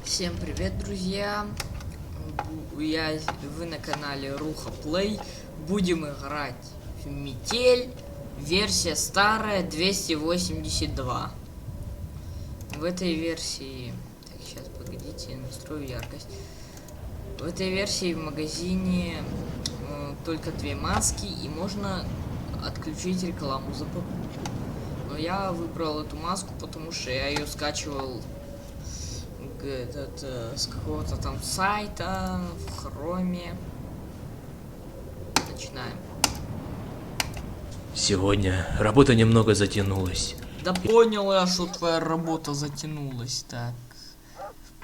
Всем привет, друзья! Вы на канале Руха Плей. Будем играть в Метель. Версия старая 282. В этой версии... Так, сейчас, погодите, настрою яркость. В этой версии в магазине только две маски, и можно отключить рекламу за покупку. Но я выбрал эту маску, потому что я ее скачивал с какого-то там сайта в хроме. Начинаем. Сегодня работа немного затянулась. Да понял я, что твоя работа затянулась. Так,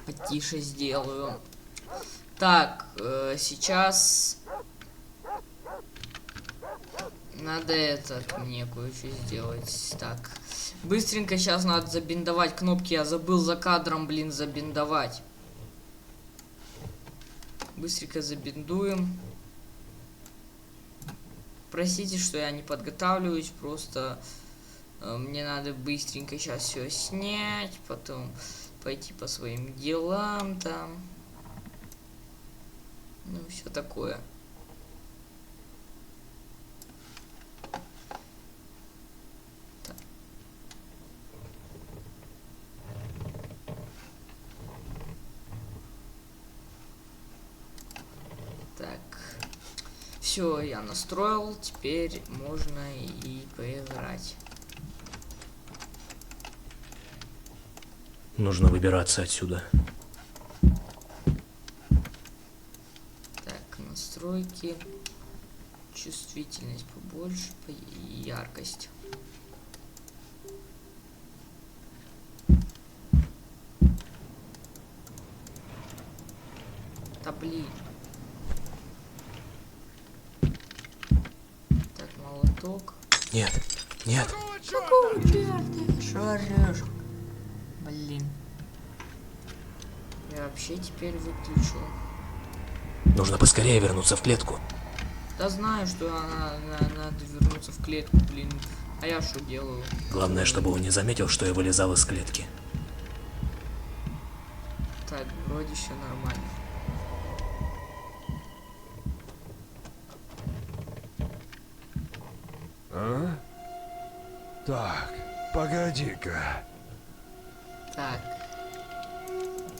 потише сделаю. Так, сейчас надо мне кое-что сделать. Так, быстренько сейчас надо забиндовать кнопки. Я забыл за кадром, блин, забиндовать. Быстренько забиндуем. Простите, что я не подготавливаюсь, просто мне надо быстренько сейчас все снять, потом пойти по своим делам там. Ну, все такое. Так, все, я настроил, теперь можно и поиграть. Нужно выбираться отсюда. Так, настройки, чувствительность побольше, яркость. Да блин. Так, молоток. Нет, нет. Какого черта? Что орешь? Блин. Я вообще теперь выключу. Нужно поскорее вернуться в клетку. Да знаю, что надо вернуться в клетку, блин. А я что делаю? Главное, чтобы он не заметил, что я вылезал из клетки. Так, вроде все нормально. А? Так, погоди-ка. Так.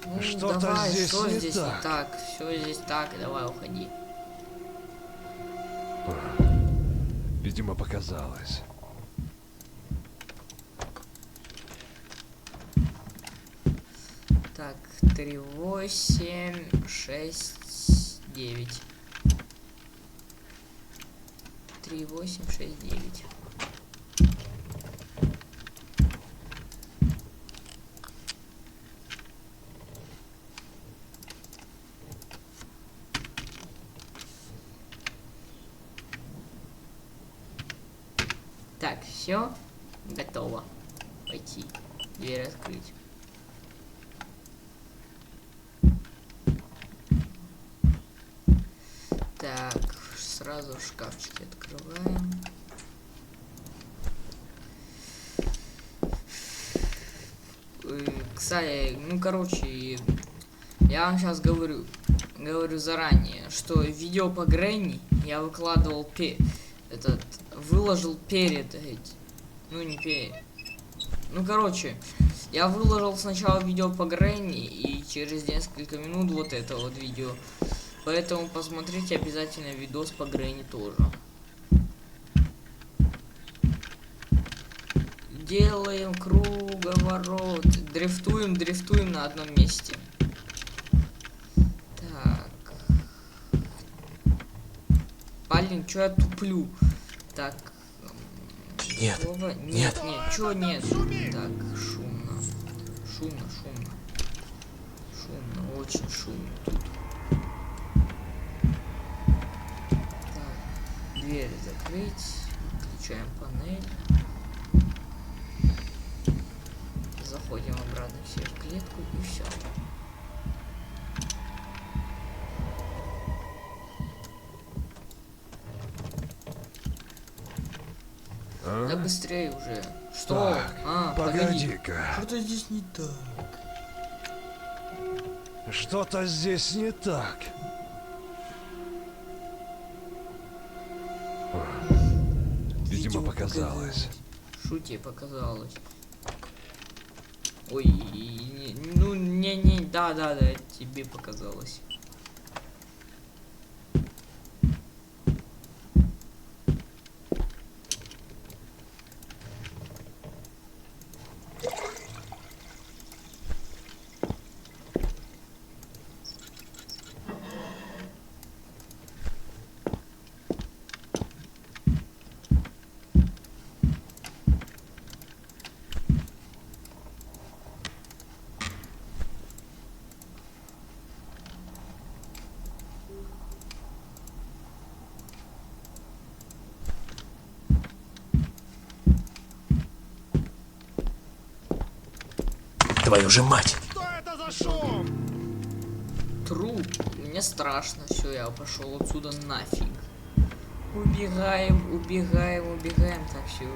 Ну, Что-то давай, здесь что не здесь так. не так? Все здесь так, давай уходи. Видимо, показалось. Так, 3, 8, 6, 9. 3, 8, 6, 9. Так, все, готово. Пойти, дверь открыть. Так, сразу шкафчики открываем. Кстати, ну короче, я вам сейчас говорю заранее, что видео по Гренни я выкладывал выложил перед ну не перед. Ну короче, я выложил сначала видео по Гренни и через несколько минут вот это вот видео. Поэтому посмотрите обязательно видос по Гренни тоже. Делаем круговорот. Дрифтуем на одном месте. Так. Блин, что я туплю? Так. Нет, Нет, чё нет? Так, шумно. Шумно, очень шумно тут. Так, дверь закрыть. Включаем панель. Заходим обратно все в клетку и все. А? Да быстрее уже. Что? Так, погоди-ка. Что-то здесь не так. Что-то здесь не так. Видимо, показалось. Шо тебе показалось? Ой, ну не, да, тебе показалось. Твою же мать! Что это за шум? Труп. Мне страшно. Все, я пошел отсюда нафиг. Убегаем. Так, все.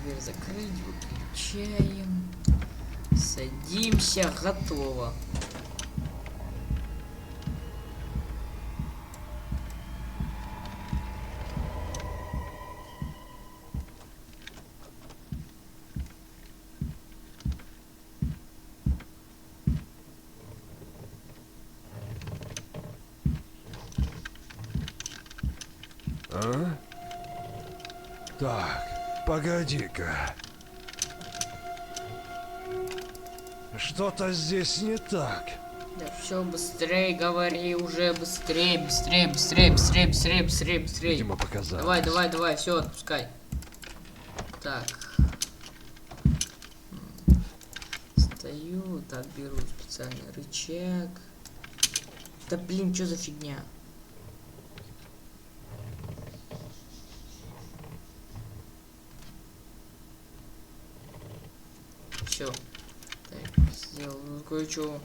Дверь закрыть, выключаем. Садимся, готово. А? Так, погоди-ка. Что-то здесь не так. Да все, быстрее говори уже, быстрее. Видимо, показалось. Давай, все, отпускай. Так. Стою, так, беру специальный рычаг. Да блин, что за фигня? Все. Так, сделал кое-что.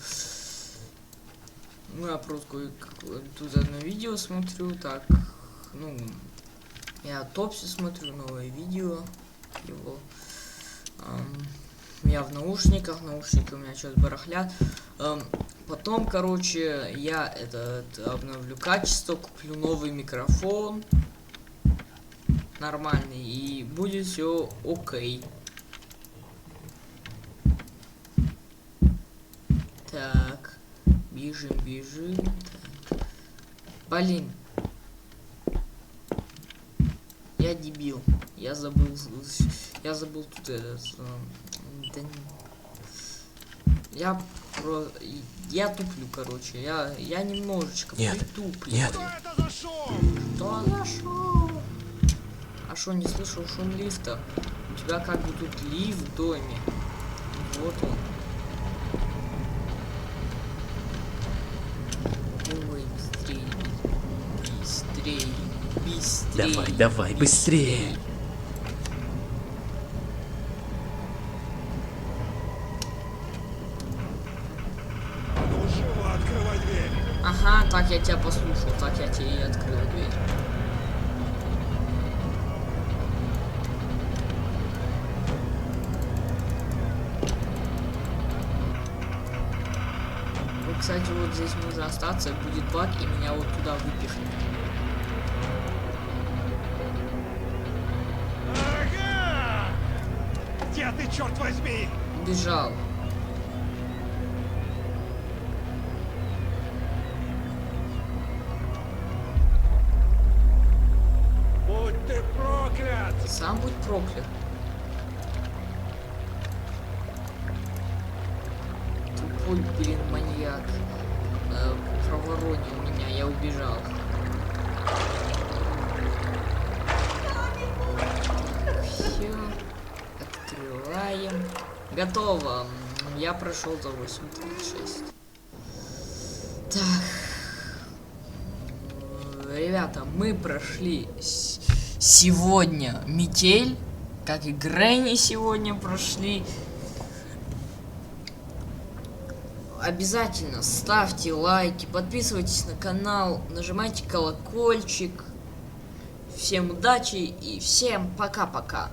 Ну, я просто тут одно видео смотрю, так, ну, я Топси смотрю, новое видео его. Я в наушниках, наушники у меня что-то барахлят. Потом, короче, я обновлю качество, куплю новый микрофон нормальный, и будет все окей. Так, бежим. Так. Блин. Я дебил. Я забыл тут этот. Да не... Я туплю, короче. Я немножечко притуплю. Нет. Что это за шум? Что за шум? А шо, не слышал шум лифта? У тебя как бы тут лифт в доме. Вот он. Ой, быстрее. Давай, быстрее. Ну живо, открывай дверь. Ага, так я тебя послушал, так я тебе и открыл дверь. Ну, кстати, вот здесь можно остаться, будет баг, и меня вот туда выпихнет. Ага! Где ты, черт возьми? Бежал. Будь ты проклят! Сам будь проклят. Тупой, блин, маньяк. Проворонил меня, я убежал. Все. Открываем. Готово. Я прошел за 8:36. Так. Ребята, мы прошли сегодня метель, как и Грэнни сегодня прошли. Обязательно ставьте лайки, подписывайтесь на канал, нажимайте колокольчик. Всем удачи и всем пока-пока.